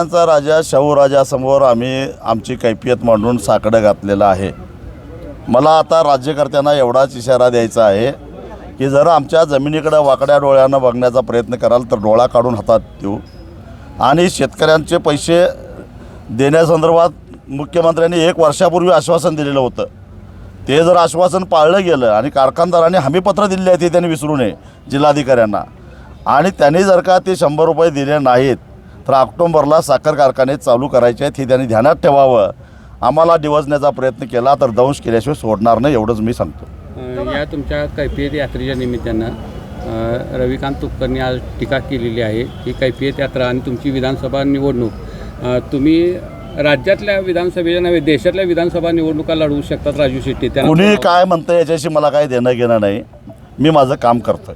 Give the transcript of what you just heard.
त्यांचा राजा शाहूराजासमोर आम्ही आमची कैफियत मांडून साकडं घातलेलं आहे। मला आता राज्यकर्त्यांना एवढाच इशारा द्यायचा आहे की जर आमच्या जमिनीकडे वाकड्या डोळ्यानं बघण्याचा प्रयत्न कराल तर डोळा काढून हातात देऊ। आणि शेतकऱ्यांचे पैसे देण्यासंदर्भात मुख्यमंत्र्यांनी 1 वर्षापूर्वी आश्वासन दिलेलं होतं, ते जर आश्वासन पाळलं गेलं आणि कारखानदारांनी हमीपत्र दिले आहे ते त्यांनी विसरू नये जिल्हाधिकाऱ्यांना, आणि त्यांनी जर का ते 100 रुपये दिले नाहीत तर ऑक्टोबरला साखर कारखाने चालू करायचे आहेत हे त्यांनी ध्यानात ठेवावं। आम्हाला डिवचण्याचा प्रयत्न केला तर दंश केल्याशिवाय सोडणार नाही, एवढंच मी सांगतो। या तुमच्या कैफियत यात्रेच्या निमित्तानं रविकांत तुपकरनी आज टीका केलेली आहे की कैफियत यात्रा आणि तुमची विधानसभा निवडणूक तुम्ही राज्यातल्या विधानसभेच्या नव्हे देशातल्या विधानसभा निवडणुका लढवू शकतात राजू शेट्टी। कुणी काय म्हणतं याच्याशी मला काही देणं घेणं नाही, मी माझं काम करतोय।